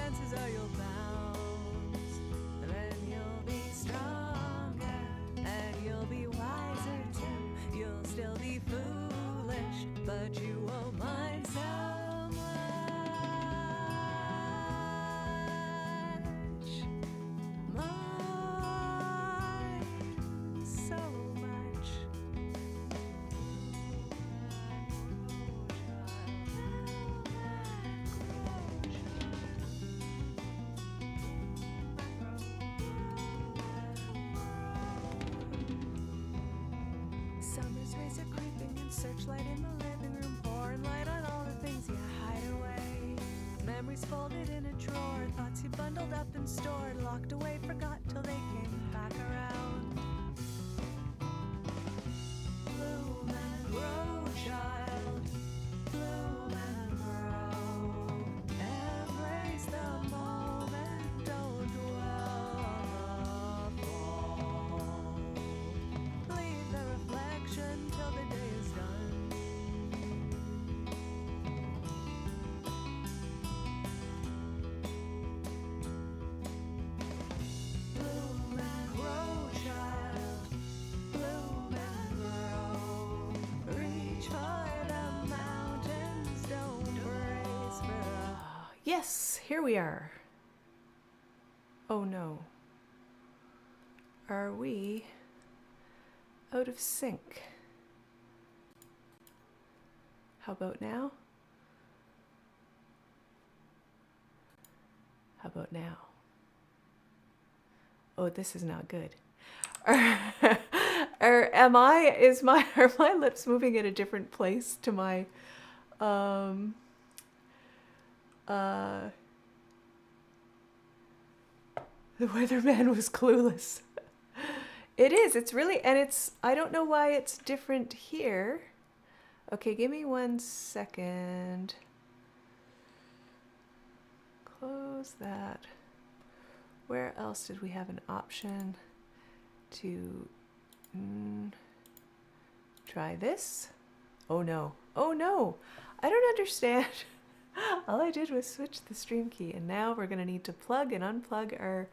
chances are you'll bounce. Then you'll be stronger and you'll be wiser too. You'll still be foolish, but you won't mind so much. Mind so much. Summer's rays are creeping and searchlight in the living room, pouring light on all the things you hide away. Memories folded in a drawer, thoughts you bundled up and stored, locked away, forgot till they came back around. Bloom and grow, child. Bloom and grow. Embrace the moment, don't dwell on the fall. Leave the reflection till the day is done. Bloom and grow, child. Bloom and grow. Reach for the mountains, don't brace for. Yes, here we are. Oh no. Are we out of sync? How about now? How about now? Oh, this is not good. Are my lips moving at a different place to my the weatherman was clueless. It is, it's really, and it's, I don't know why it's different here. Okay, give me 1 second. Close that. Where else did we have an option to try this? Oh no, oh no, I don't understand. All I did was switch the stream key, and now we're gonna need to plug and unplug our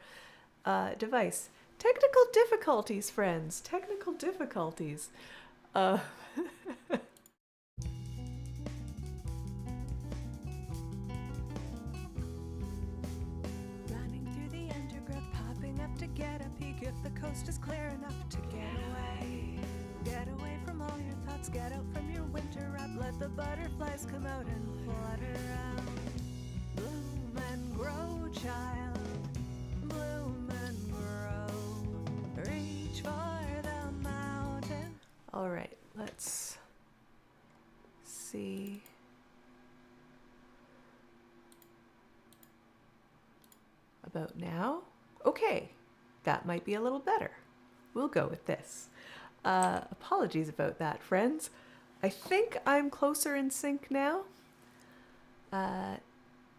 device. Technical difficulties, friends, technical difficulties. Running through the undergrowth, popping up to get a peek if the coast is clear enough to get away. Get away from all your thoughts, get out from your winter wrap, let the butterflies come out and flutter around. Bloom and grow, child. Bloom and grow. Reach for the mountain. All right, let's see. About now? Okay, that might be a little better. We'll go with this. Apologies about that, friends. I think I'm closer in sync now.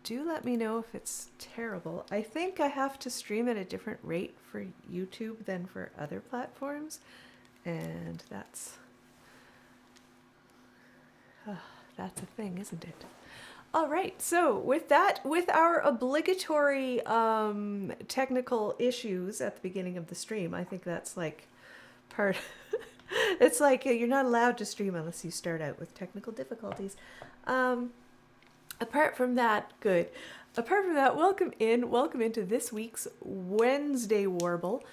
Do let me know if it's terrible. I think I have to stream at a different rate for YouTube than for other platforms. And that's a thing, isn't it? All right, so with that, with our obligatory technical issues at the beginning of the stream, I think that's like part, it's like you're not allowed to stream unless you start out with technical difficulties. Apart from that, good. Apart from that, welcome into this week's Wednesday Warble.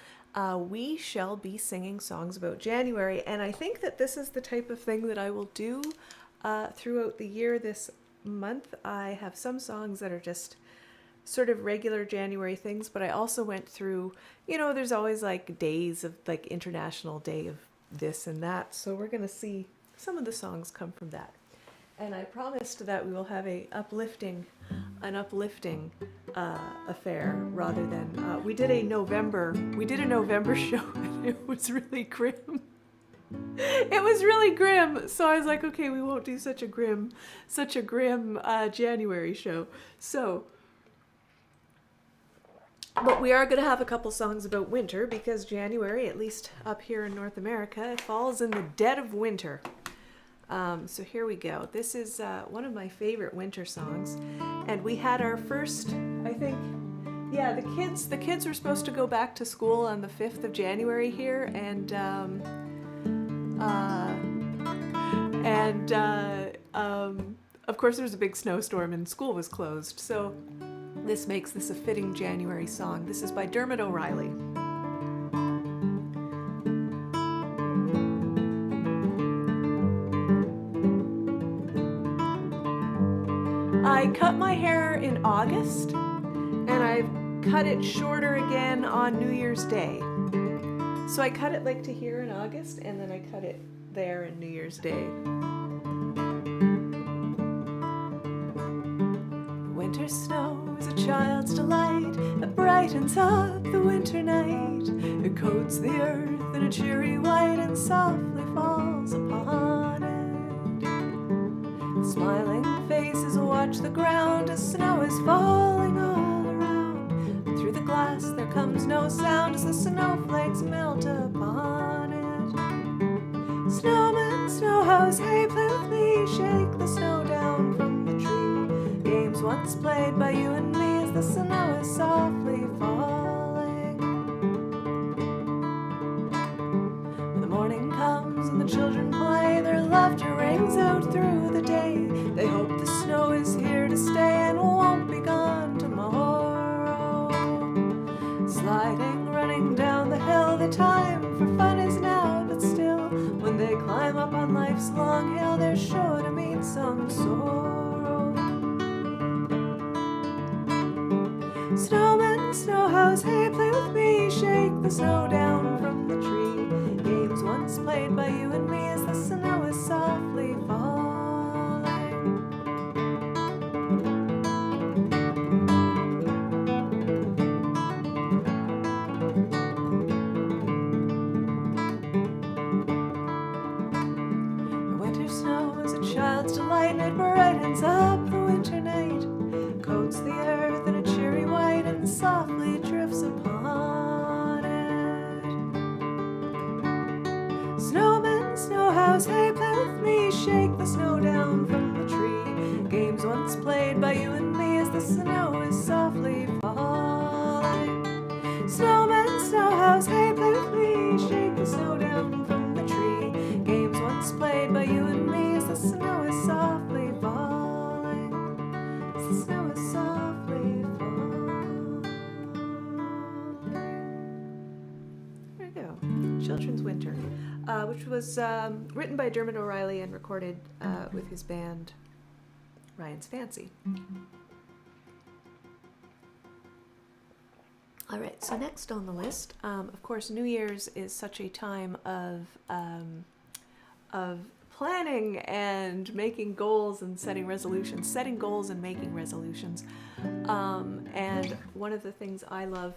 We shall be singing songs about January, and I think that this is the type of thing that I will do throughout the year. This month I have some songs that are just sort of regular January things, but I also went through, you know, there's always like days of like International Day of this and that, so we're gonna see some of the songs come from that. And I promised that we will have an uplifting affair rather than we did a November show and it was really grim. It was really grim, so I was like, okay, we won't do such a grim January show. So, but we are going to have a couple songs about winter because January, at least up here in North America, falls in the dead of winter. So here we go. This is one of my favorite winter songs, and we had our first I think, yeah, the kids were supposed to go back to school on the 5th of January here, and of course there was a big snowstorm and school was closed, so this makes this a fitting January song. This is by Dermot O'Reilly. I cut my hair in August, and I've cut it shorter again on New Year's Day. So I cut it like to here in August, and then I cut it there in New Year's Day. Winter snow is a child's delight. It brightens up the winter night. It coats the earth in a cheery white and softly falls upon it. Smiling faces watch the ground as snow is falling all around. Through the glass there comes no sound as the snowflakes melt upon it. Snowman, snow house, hey, play with me, shake the snow down from the tree. Games once played by you and me as the snow is softly falling. When the morning comes and the children play, their laughter rings out through the day. They hope the snow is here to stay and won't be gone tomorrow. Sliding, running down the hill, the time for fun is now, but still, when they climb up on life's long hill, they're sure to meet some sorrow. Snowman, snow house, hey, play with me, shake the snow down from the tree. Games once played by you and me as the snow is softly falling. And it brightens up the winter night, coats the earth in a cheery white and softly drifts upon it. Snowman, snow house, hey, play with me, shake the snow down from the tree. Games once played by you and me as the snow is softly falling. Snowman, snow house, hey, play with me, shake the snow down from the tree. Games once played by you and me as the snow is softly falling. As the snow is softly falling. There we go. Children's Winter, which was written by Dermot O'Reilly and recorded with his band Ryan's Fancy. All right, so next on the list, of course, New Year's is such a time of planning and making goals and setting resolutions, setting goals and making resolutions. And one of the things I love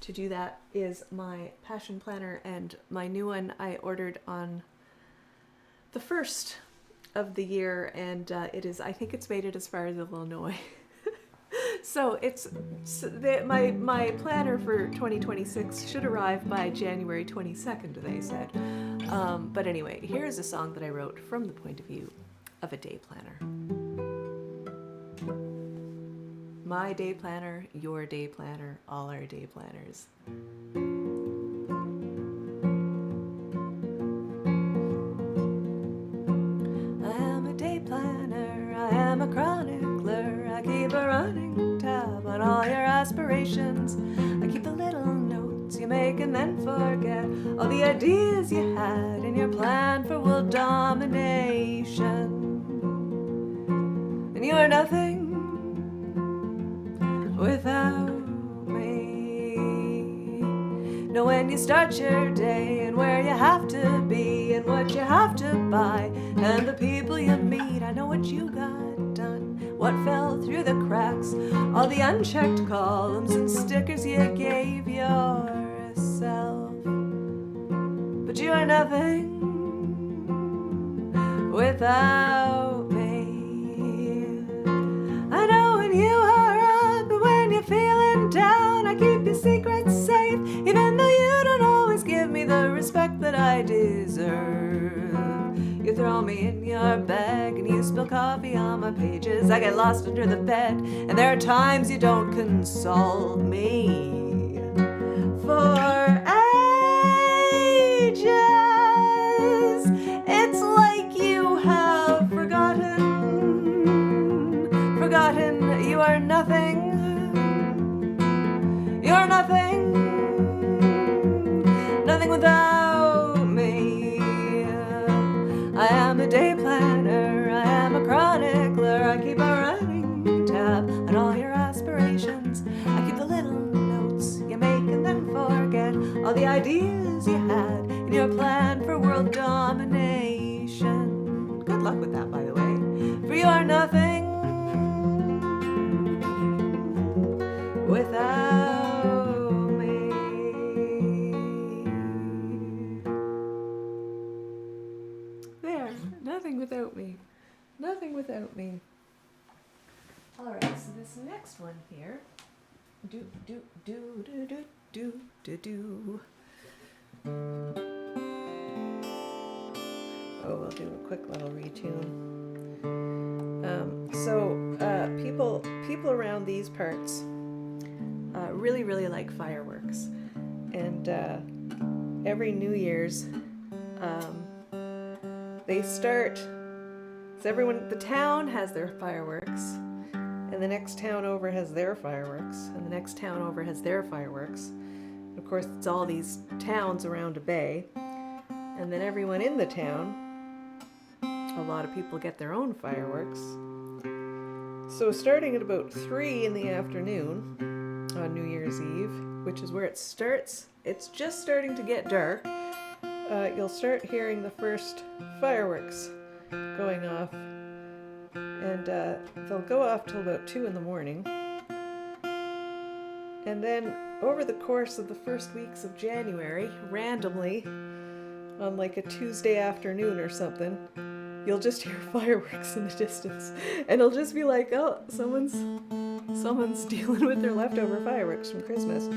to do that is my passion planner, and my new one I ordered on the 1st of the year, and I think it's made it as far as Illinois. So my planner for 2026 should arrive by January 22nd, they said. But anyway, here's a song that I wrote from the point of view of a day planner. My day planner, your day planner, all our day planners. I am a day planner, I am a chronicler, I keep a running tab on all your aspirations. I keep the little notes you make and then forget, all the ideas you had in your plan for world domination. And you are nothing without me. Know when you start your day and where you have to be and what you have to buy and the people you meet. I know what you got done, what fell through the cracks, all the unchecked columns and stickers you gave yourself. But you are nothing without me. I know when you are up and when you're feeling down, I keep your secrets safe, even though you don't always give me the respect that I deserve. You throw me in your bag and you spill coffee on my pages. I get lost under the bed, and there are times you don't console me. For ages, it's like you have forgotten you are nothing. You're nothing, nothing without me. I am a day planner, I am a chronicler. I keep a running tab on all your aspirations. I keep the little notes you make and then forget all the ideas you had in your plan for world domination. Good luck with that, by the way. For you are nothing without me. There, nothing without me. Nothing without me. All right, so this next one here. Do, do, do, do, do, do, do, do. Oh, we'll do a quick little retune. People around these parts really like fireworks, and every New Year's they start. So the town has their fireworks, and the next town over has their fireworks, and the next town over has their fireworks. And of course, it's all these towns around a bay, and then everyone in the town, a lot of people get their own fireworks. So starting at about 3 in the afternoon on New Year's Eve, which is where it starts, it's just starting to get dark, you'll start hearing the first fireworks going off, and they'll go off till about 2 in the morning. And then over the course of the first weeks of January, randomly, on like a Tuesday afternoon or something, you'll just hear fireworks in the distance, and it'll just be like, oh, someone's dealing with their leftover fireworks from Christmas.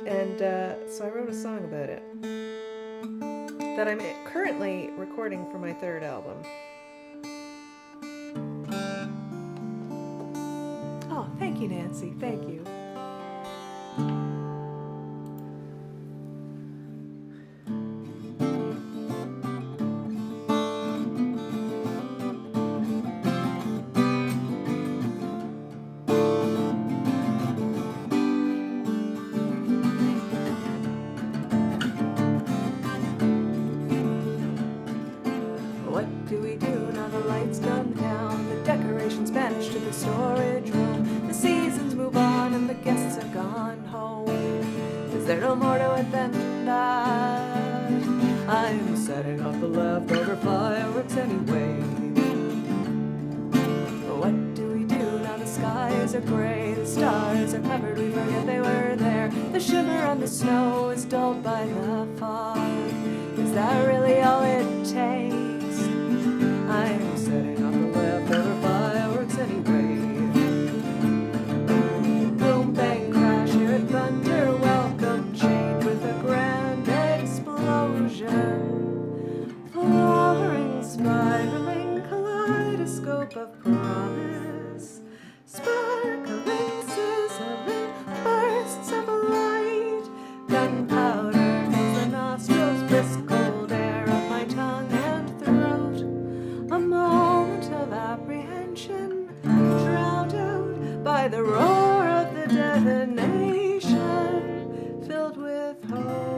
And so I wrote a song about it that I'm currently recording for my 3rd album. Oh, thank you, Nancy. Thank you. The snow is dulled by the fog. Is that really all it takes? I'm setting off the leftover fireworks anyway. Boom, bang, crash, hear it thunder, welcome change with a grand explosion. Flowering, spiraling, kaleidoscope of promise. Sparkling, sizzling, bursts of light. Gunpowder fills the nostrils, brisk cold air of my tongue and throat. A moment of apprehension, drowned out by the roar of the detonation, filled with hope.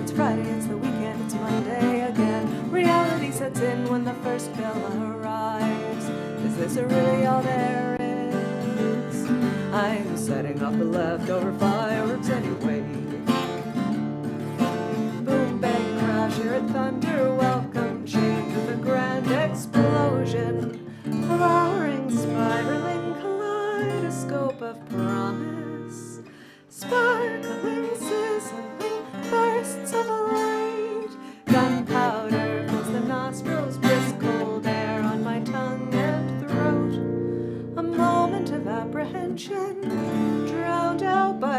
It's Friday, it's the weekend, it's Monday again. Reality sets in when the first bill arrives. Is this really all there is? I'm setting off the leftover fireworks anyway. Boom, bang, crash, hear it thunder, welcome change with a grand explosion. Flowering, spiraling, kaleidoscope of promise.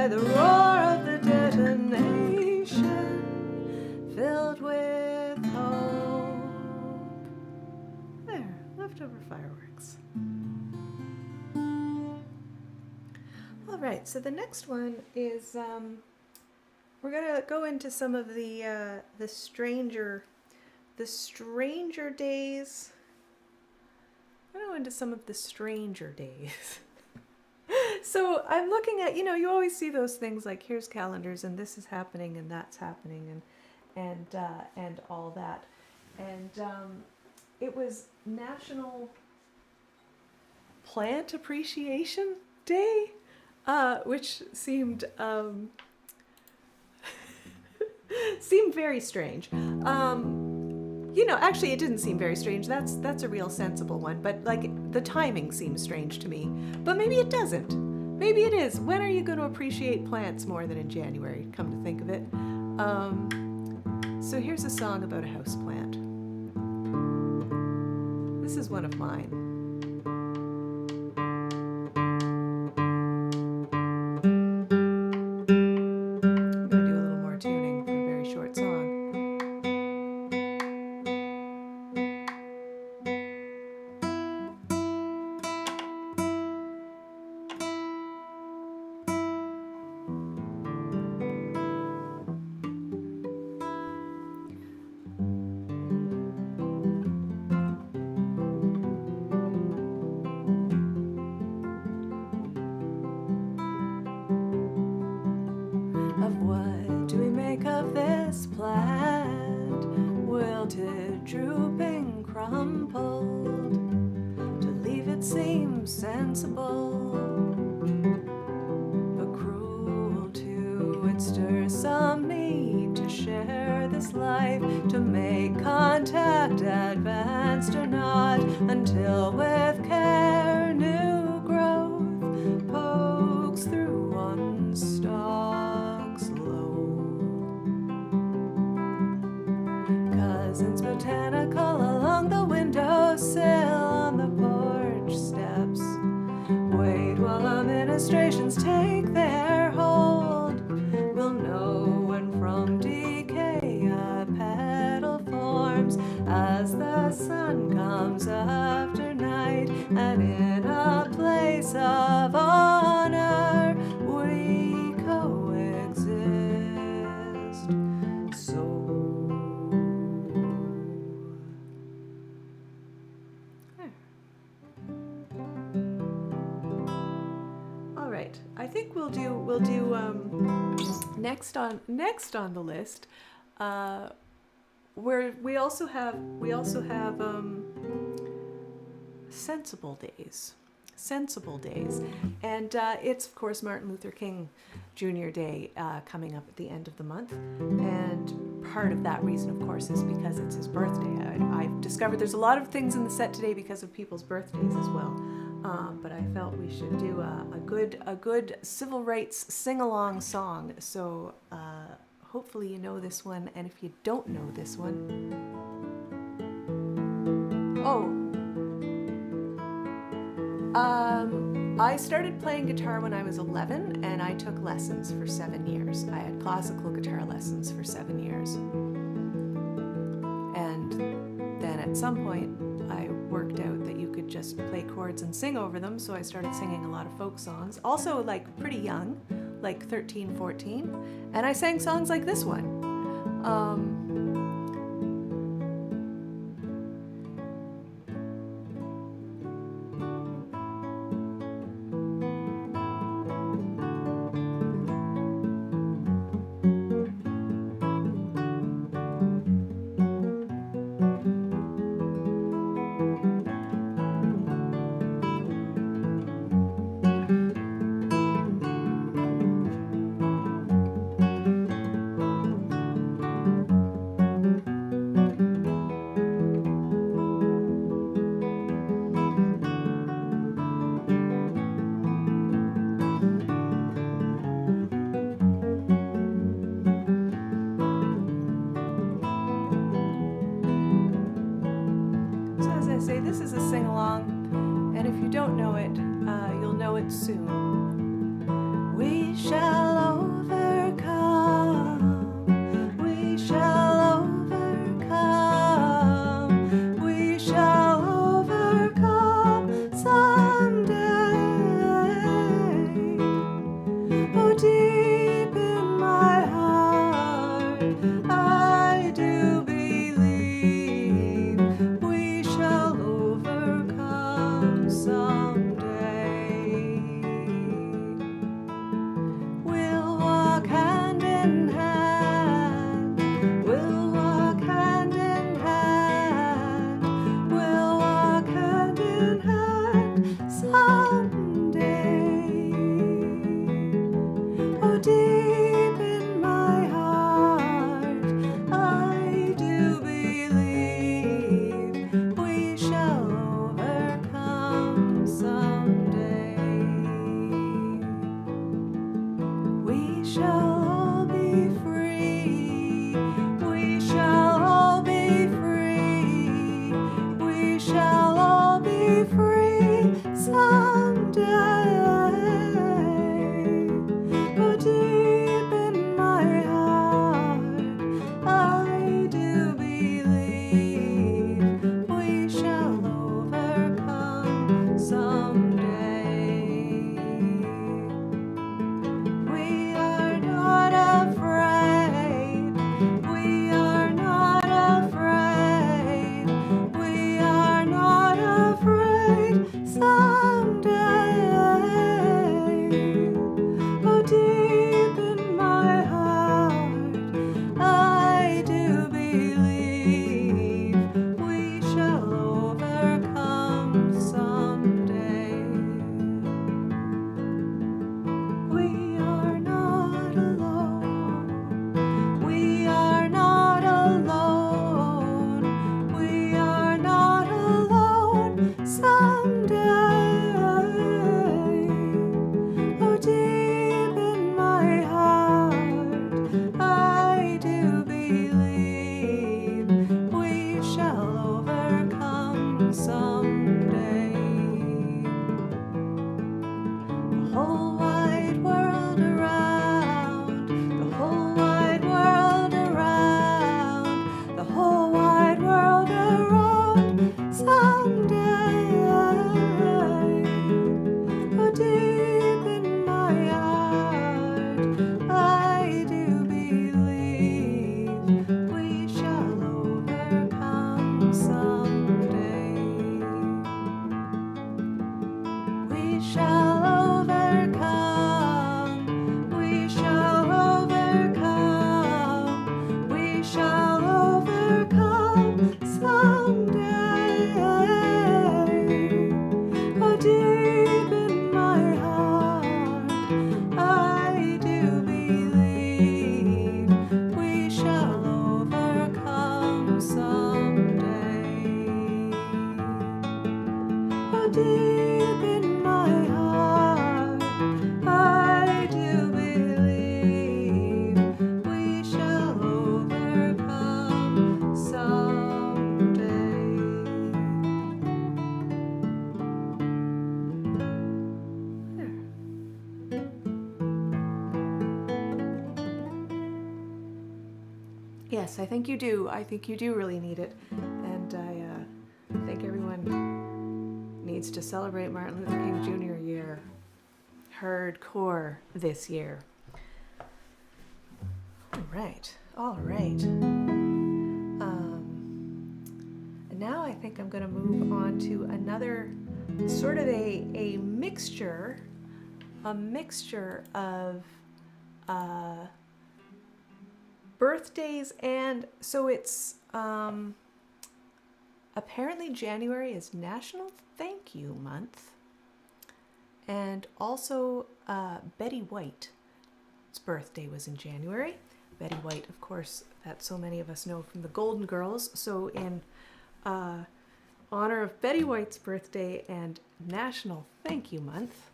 by the roar of the detonation, filled with hope. There, leftover fireworks. All right, so the next one is we're gonna go into some of the stranger days. I'm gonna go into some of the stranger days. So I'm looking at, you always see those things like here's calendars and this is happening and that's happening and all that, and it was National Plant Appreciation Day, which seemed seemed very strange. Actually, it didn't seem very strange. That's a real sensible one. But like the timing seems strange to me. But maybe it doesn't. Maybe it is. When are you going to appreciate plants more than in January? Come to think of it. So here's a song about a houseplant. This is one of mine. Plant, wilted, drooping, crumpled, to leave it seems sensible, but cruel too. It stirs some need to share this life, to make contact, advanced or not, until with care new growth pokes through one stalk's low. Cousins botanical along the windowsill, on the porch steps, wait while administrations take their hold. We'll know when from decay a petal forms, as the sun comes after night, and in a place of honor we coexist. So I think we'll do next on the list, where we also have sensible days, and it's of course Martin Luther King Jr. Day coming up at the end of the month, and part of that reason, of course, is because it's his birthday. I've discovered there's a lot of things in the set today because of people's birthdays as well. But I felt we should do a good civil rights sing-along song. So hopefully you know this one, and if you don't know this one, I started playing guitar when I was 11, and I took lessons for 7 years. I had classical guitar lessons for 7 years, and then at some point I worked out that you could just play chords and sing over them, so I started singing a lot of folk songs, also like pretty young, like 13, 14, and I sang songs like this one. deep in my heart, I do believe we shall overcome someday. We shall all be free. We shall all be free. We shall all be free someday. Oh, deep in my heart, I do believe we shall overcome someday. We are not afraid. We are not afraid. We are not afraid someday. Oh, deep in my heart, I do believe we shall overcome someday. We are not alone. We are not alone. We are not alone someday. Oh, deep in my heart, I do believe we shall overcome someday. The whole wide world around, the whole wide world around, the whole wide world around someday. Oh, deep in my heart, I do believe we shall overcome someday. We shall overcome. We shall overcome. We shall overcome someday. Oh, deep in my heart, I do believe we shall overcome someday. Oh, deep in my heart, I do believe we shall overcome someday. There. Yes, I think you do. I think you do really need it. And I think everyone needs to celebrate Martin Luther King Jr. year hardcore this year. All right. And now I think I'm going to move on to another sort of a mixture of birthdays, and so it's apparently January is National Thank You Month, and also Betty White's birthday was in January. Betty White, of course, that so many of us know from the Golden Girls. So in honor of Betty White's birthday and National Thank You Month,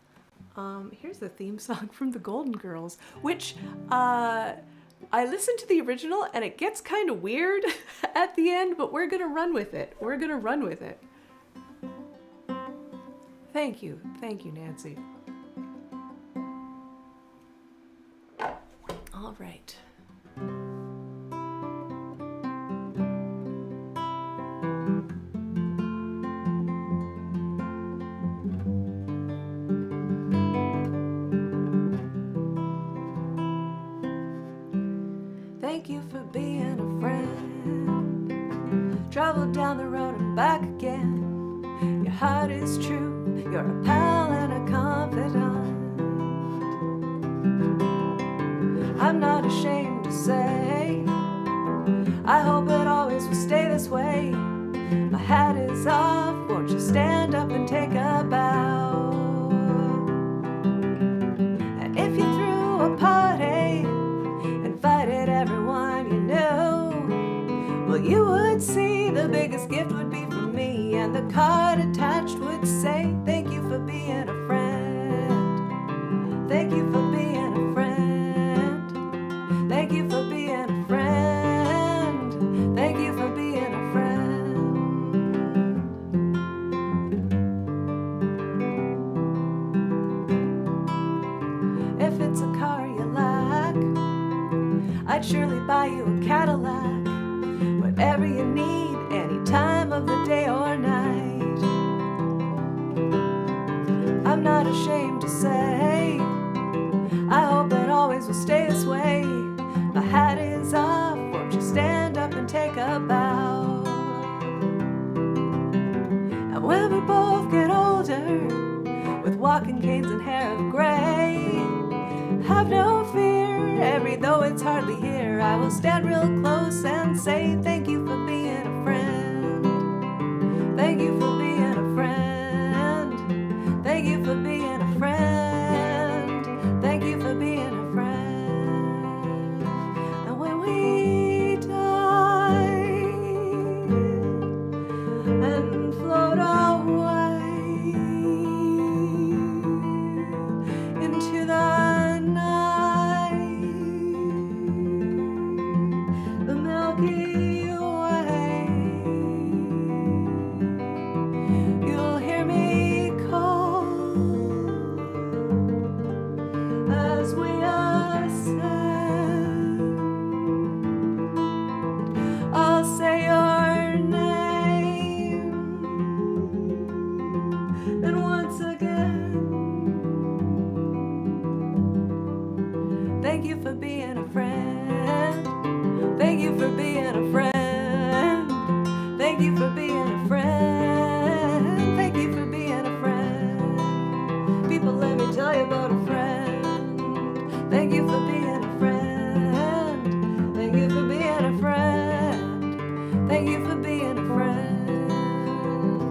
here's the theme song from the Golden Girls, which I listened to the original and it gets kind of weird at the end, but we're gonna run with it. Thank you, Nancy. All right. Thank you for being a friend. Traveled down the road and back again. Your heart is true. You're a pal and a confidant. I'm not ashamed to say, I hope it always will stay this way. My hat is off. Won't you stand up and take a bow? And if you threw a party well, you would see the biggest gift would be from me, and the card attached would say, thank you for being a friend. Thank you for being a friend. Thank you for being a friend. Thank you for being a friend. If it's a car you lack, I'd surely buy you a Cadillac. Whatever you need, any time of the day or night. I'm not ashamed to say, I hope that always will stay this way. The hat is off, won't you stand up and take a bow? And when we both get older, with walking canes and hair of gray, have no fear, every though it's hardly here, I will stand real close and say, thank you for being a friend. Thank you for being a friend. Thank you for being a friend. Thank you for being a friend. And when we die and float away into the night, the Milky Way, you'll hear me call as we ascend. I'll say your name, and once again, thank you for being a friend. Thank you for being a friend. Thank you for being a friend. Thank you for being a friend. People, let me tell you about a friend. Thank you for being a friend. Thank you for being a friend. Thank you for being a friend.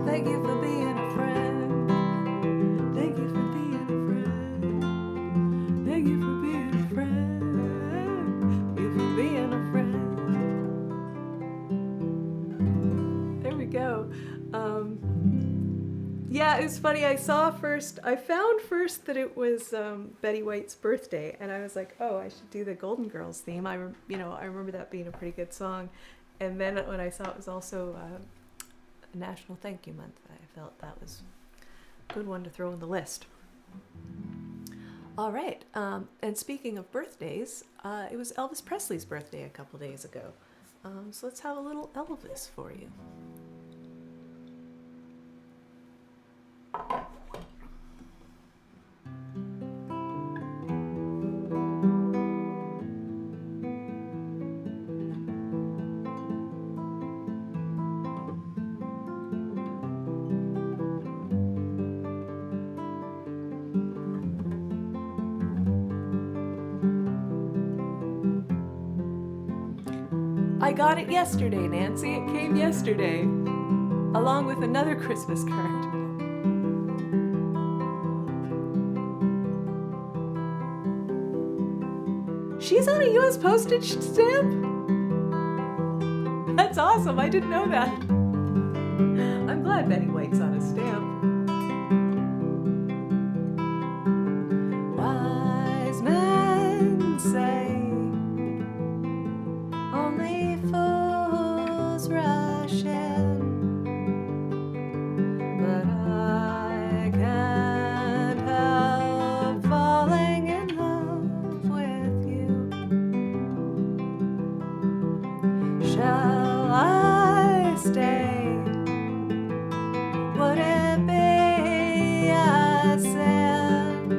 Thank you for being a friend. Thank you for being a friend. Thank you for being a friend. Thank you for being a friend. There we go. Yeah, it was funny. I found first that it was Betty White's birthday, and I was like, oh, I should do the Golden Girls theme. I remember that being a pretty good song. And then when I saw it was also National Thank You Month, I felt that was a good one to throw in the list. All right, and speaking of birthdays, it was Elvis Presley's birthday a couple days ago. So let's have a little Elvis for you. I got it yesterday, Nancy. It came yesterday, along with another Christmas card. She's on a U.S. postage stamp? That's awesome. I didn't know that. I'm glad Betty White's on a stamp. Wise men say only fools rush in, but I can't help falling in love with you. Shall I stay? Would it be a sin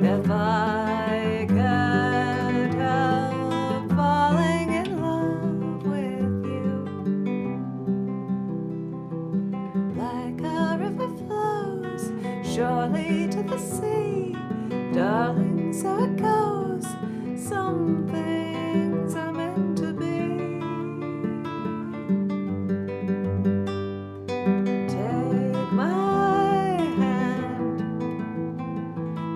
if I can't help falling in love with you? Like a river flows surely to the sea, darling, so it goes. Some things are meant to be. Take my hand,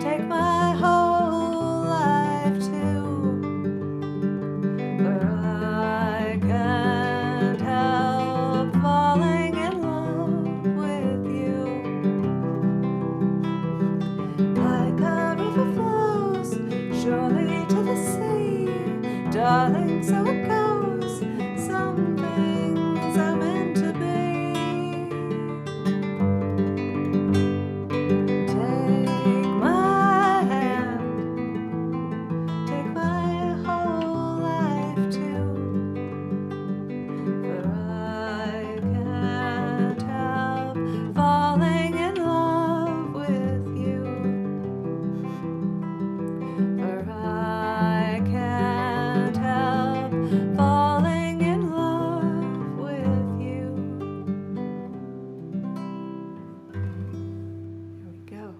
take my whole life too, for I can't surely to the sea. Darling, so it goes. Some things are meant to be. Take my hand, take my whole life too. For I can't help falling in love with you. For I can't help falling in love with you. Here we go.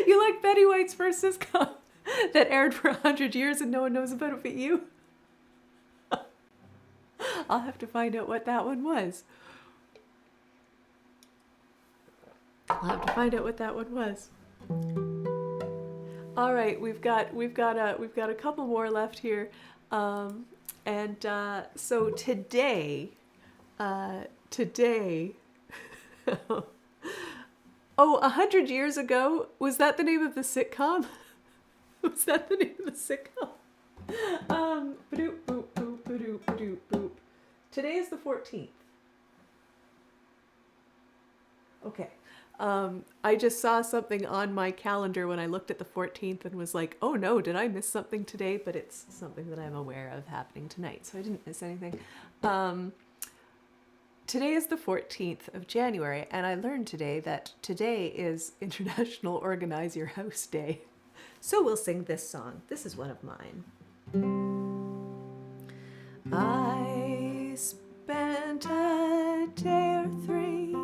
You like Betty White's first sitcom that aired for 100 years and no one knows about it but you? I'll have to find out what that one was. All right, we've got a couple more left here, so today. Oh, 100 years ago, was that the name of the sitcom? Was that the name of the sitcom? Ba-doop, boop, boop, ba-doop, ba-doop, boop. Today is the 14th. Okay. I just saw something on my calendar when I looked at the 14th and was like, oh no, did I miss something today? But it's something that I'm aware of happening tonight, so I didn't miss anything. Today is the 14th of January, and I learned today that today is International Organize Your House Day. So we'll sing this song. This is one of mine. I spent a day or three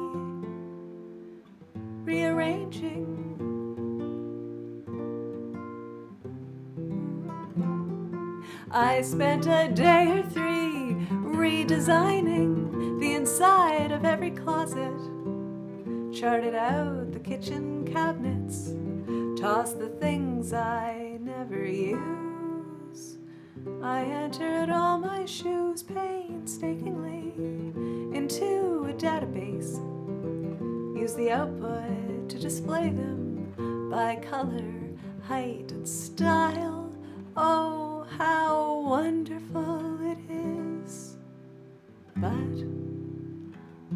rearranging I spent a day or three redesigning the inside of every closet, charted out the kitchen cabinets, tossed the things I never use. I entered all my shoes painstakingly into a database, used the output to display them by color, height, and style. Oh, how wonderful it is. But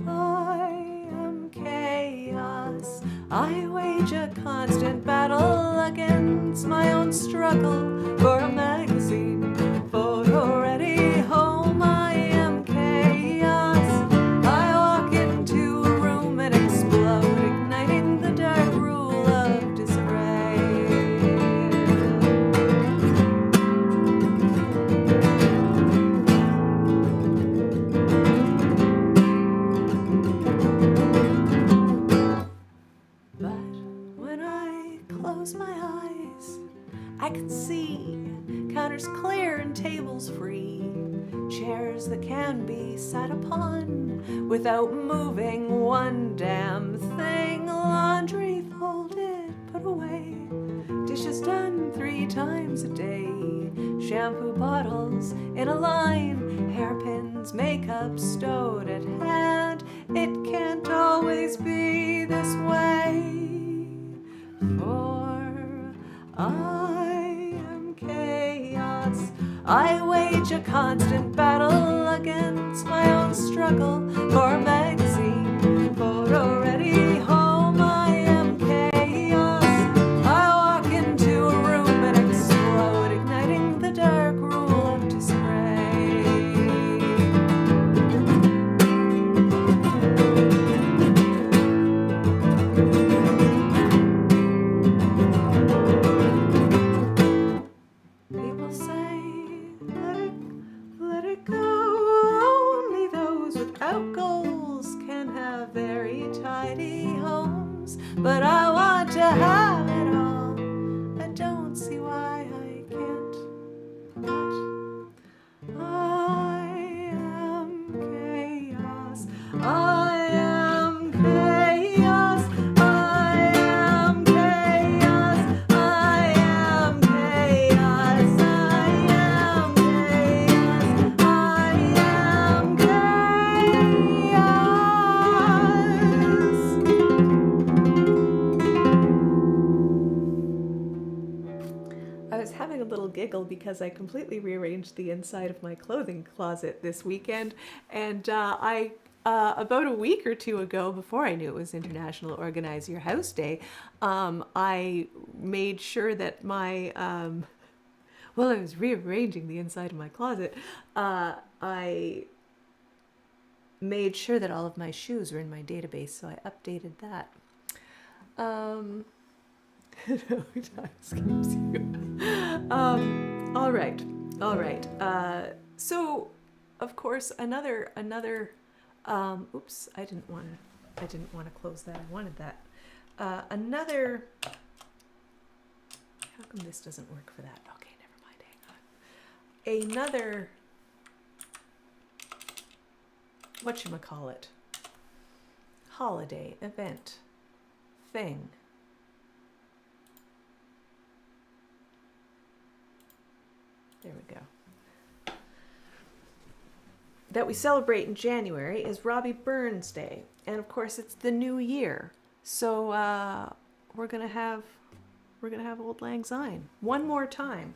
I am chaos. I wage a constant battle against my own struggle for a magazine photo-ready home. I am chaos. I walk into a room and explode, igniting the dark rule of disarray. But when I close my eyes, I can see counters clear and tables free, chairs that can be sat upon without moving one damn thing, laundry folded, put away, dishes done 3 times a day, shampoo bottles in a line, hairpins, makeup stowed at hand. It can't always be this way, for I am chaos. I wage a constant battle against my own struggle for a magazine photo-ready home. I am chaos. I walk into a room and explode, igniting the dark rule of disarray. People say, let it go. Only those without goals can have very tidy homes. But I want to have it all. I don't see why I can't. But I am chaos. I am chaos. I am chaos. I am chaos. I am chaos. I am chaos. giggle because I completely rearranged the inside of my clothing closet this weekend, and I about a week or two ago, before I knew it was International Organize Your House Day, I made sure that my while I was rearranging the inside of my closet, I made sure that all of my shoes were in my database, so I updated that. No, time escapes you. All right. So, of course, another. Oops, I didn't want to close that. I wanted that. Another. How come this doesn't work for that? Okay, never mind. Hang on. Another. Whatchamacallit? Holiday, event, thing. There we go. That we celebrate in January is Robbie Burns Day, and of course it's the new year. So we're gonna have Auld Lang Syne one more time.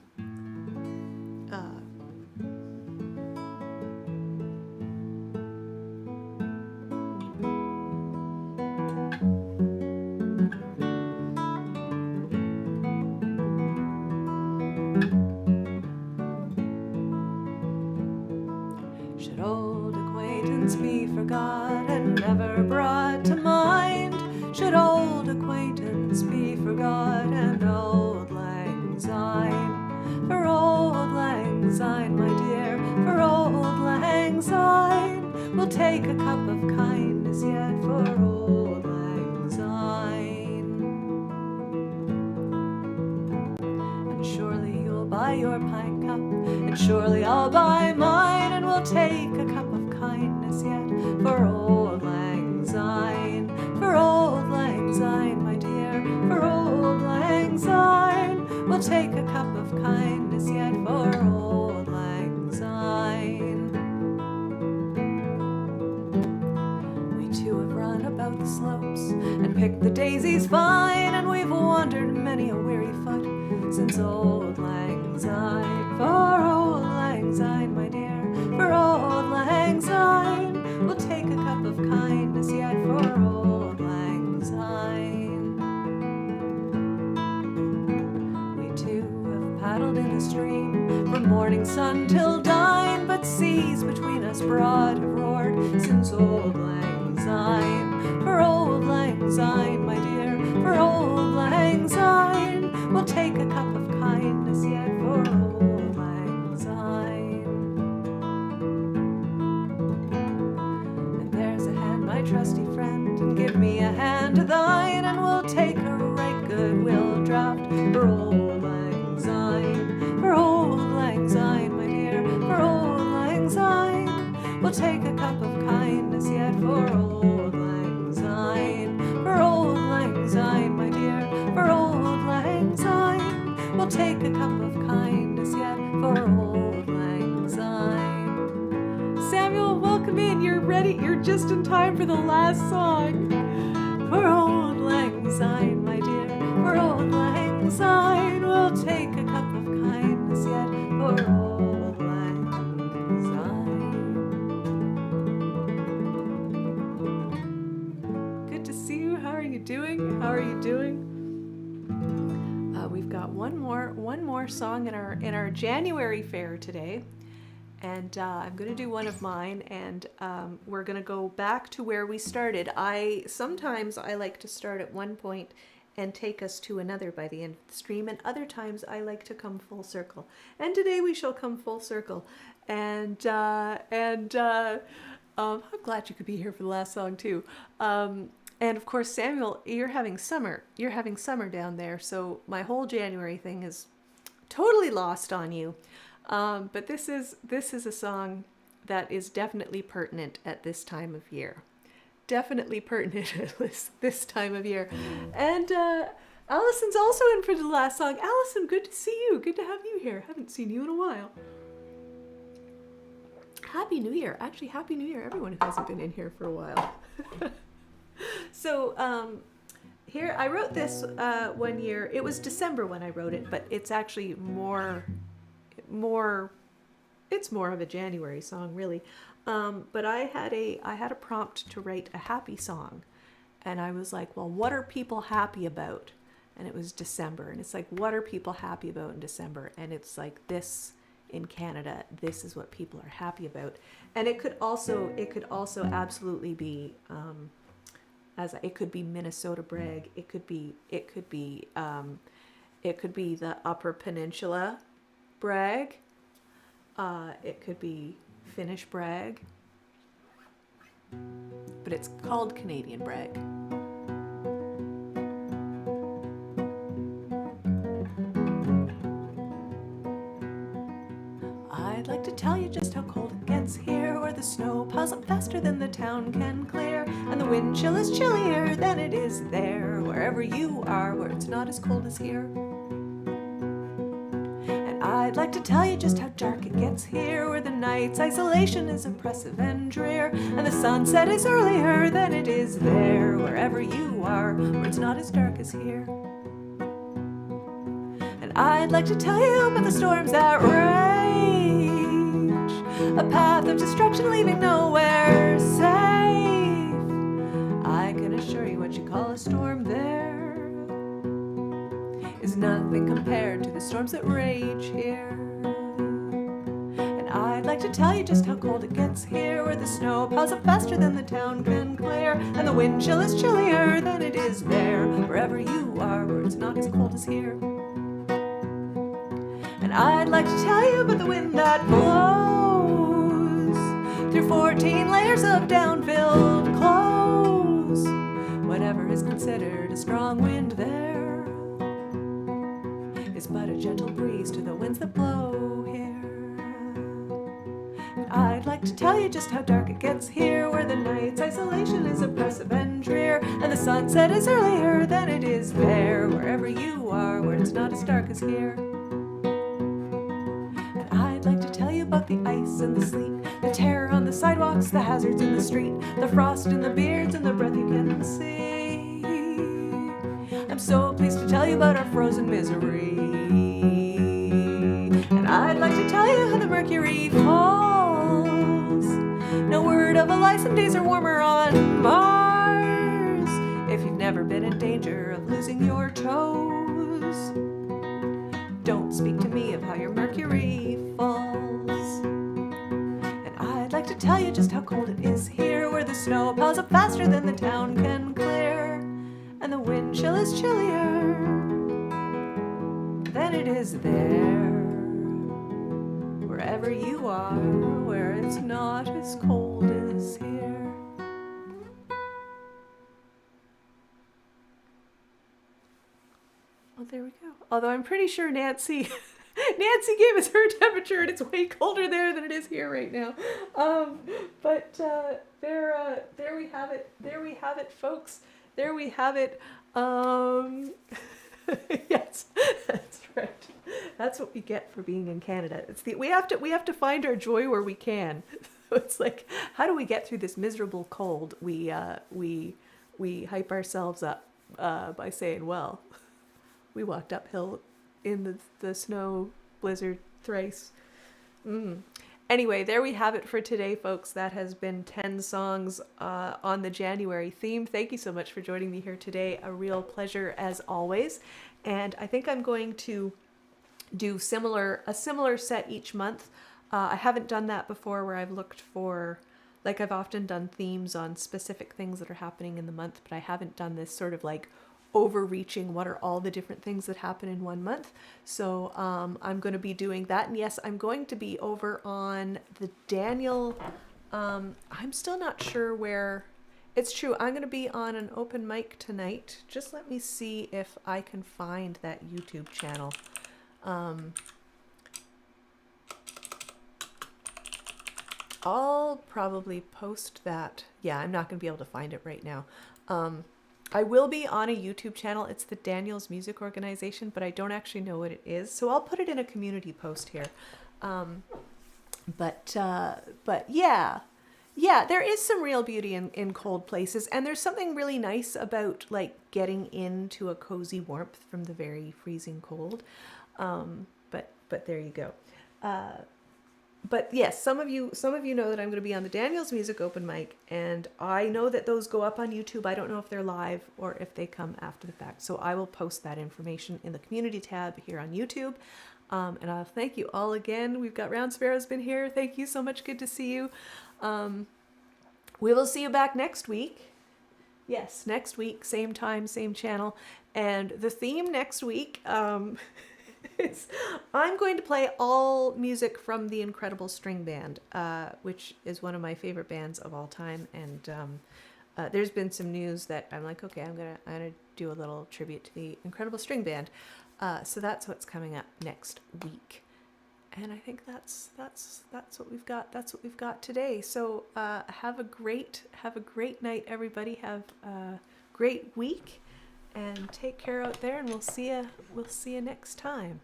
Should old acquaintance be forgot and never brought to mind? Should old acquaintance be forgot and Auld Lang Syne? For Auld Lang Syne, my dear, for Auld Lang Syne, we'll take a cup of kindness yet for Auld Lang Syne. And surely you'll buy your pint cup, and surely I'll buy mine, and we'll take a cup of kindness yet for Auld Lang Syne. For Auld Lang Syne, my dear, for Auld Lang Syne, we'll take a cup of kindness yet for Auld Lang Syne. We too have run about the slopes and picked the daisies fine, and we've wandered many a weary foot since Auld Lang Syne. For Auld Lang Syne, my dear, for Auld Lang Syne, we'll take a cup of kindness yet for Auld Lang Syne. We too have paddled in a stream from morning sun till dine, but seas between us broad have roared since Auld Lang Syne. For Auld Lang Syne, my dear, for Auld Lang Syne, we'll take a cup of kindness yet for Auld Lang Syne. And there's a hand, my trusty friend, and give me a hand to thine, and we'll take a right goodwill draught for Auld Lang Syne. For Auld Lang Syne, my dear, for Auld Lang Syne, we'll take a cup of kindness yet for Auld Lang Syne. For Auld Lang Syne, my dear, for Auld Lang Syne, we'll take a cup of kindness yet for Auld Lang Syne. Samuel, welcome in. You're ready. You're just in time for the last song. For Auld Lang Syne, my dear, for Auld Lang Syne, we'll take a cup of kindness yet for Auld Lang Syne. Good to see you. How are you doing? How are you doing? We've got one more song in our January fair today, and I'm going to do one of mine, and we're going to go back to where we started. Sometimes I like to start at one point and take us to another by the end of the stream, and other times I like to come full circle. And today we shall come full circle. And I'm glad you could be here for the last song too. And of course, Samuel, you're having summer down there, so my whole January thing is totally lost on you. But this is a song that is definitely pertinent at this time of year. Definitely pertinent at this time of year. And Allison's also in for the last song. Allison, good to see you. Good to have you here. Haven't seen you in a while. Happy New Year. Actually, Happy New Year, everyone who hasn't been in here for a while. So here, I wrote this one year. It was December when I wrote it, but it's actually more more, it's more of a January song, really. But I had a prompt to write a happy song, and I was like, well, what are people happy about? And it was December, and it's like, what are people happy about in December? And it's like, this in Canada, this is what people are happy about. And it could also absolutely be, it could be Minnesota brag. It could be the Upper Peninsula brag. It could be Finnish brag, but it's called Canadian brag. I'd like to tell you just how cold it gets here, where the snow piles up faster than the town can clear, and the wind chill is chillier than it is there, wherever you are, where it's not as cold as here. And I'd like to tell you just how dark it gets here, where the night's isolation is oppressive and drear, and the sunset is earlier than it is there, wherever you are, where it's not as dark as here. And I'd like to tell you about the storms that rage, a path of destruction leaving nowhere safe. I can assure you what you call a storm there is nothing compared to the storms that rage here. And I'd like to tell you just how cold it gets here, where the snow piles up faster than the town can clear, and the wind chill is chillier than it is there, wherever you are, where it's not as cold as here. And I'd like to tell you about the wind that blows through 14 layers of down-filled clothes. Whatever is considered a strong wind there is but a gentle breeze to the winds that blow here. And I'd like to tell you just how dark it gets here, where the night's isolation is oppressive and drear, and the sunset is earlier than it is there, wherever you are, where it's not as dark as here. I'd like to tell you about the ice and the sleet, the terror on the sidewalks, the hazards in the street, the frost in the beards and the breath you can see. I'm so pleased to tell you about our frozen misery. And I'd like to tell you how the mercury falls. No word of a lie, some days are warmer on Mars. If you've never been in danger of losing your toes, don't speak to me of how your mercury falls. And I'd like to tell you just how cold it is here, where the snow piles up faster than the town can clear, and the wind chill is chillier than it is there, wherever you are, where it's not as cold as here. Oh, there we go. Although I'm pretty sure Nancy gave us her temperature, and it's way colder there than it is here right now. But there we have it. There we have it, folks. There we have it. Yes, that's right. That's what we get for being in Canada. We have to find our joy where we can. It's like, how do we get through this miserable cold? We hype ourselves up by saying, well, we walked uphill in the snow blizzard thrice. Anyway, there we have it for today, folks. That has been 10 songs on the January theme. Thank you so much for joining me here today. A real pleasure as always. And I think I'm going to do a similar set each month. I haven't done that before, where I've looked for, like, I've often done themes on specific things that are happening in the month, but I haven't done this sort of like overreaching, what are all the different things that happen in one month. So I'm going to be doing that. And yes, I'm going to be over on the Daniel, I'm still not sure where. It's true, I'm going to be on an open mic tonight. Just let me see if I can find that YouTube channel. I'll probably post that. Yeah, I'm not going to be able to find it right now. I will be on a YouTube channel. It's the Daniel's Music Organization, but I don't actually know what it is. So I'll put it in a community post here. But yeah, there is some real beauty in cold places. And there's something really nice about like getting into a cozy warmth from the very freezing cold. But there you go. But yes, some of you know that I'm going to be on the Daniel's Music open mic, and I know that those go up on YouTube. I don't know if they're live or if they come after the fact. So I will post that information in the community tab here on YouTube. And I'll thank you all again. We've got Round Sparrow's been here. Thank you so much. Good to see you. We will see you back next week. Yes, next week, same time, same channel. And the theme next week, I'm going to play all music from the Incredible String Band, which is one of my favorite bands of all time. And there's been some news that I'm like, okay, I'm gonna do a little tribute to the Incredible String Band. So that's what's coming up next week. And I think that's what we've got. That's what we've got today. So have a great night, everybody. Have a great week, and take care out there. And we'll see you next time.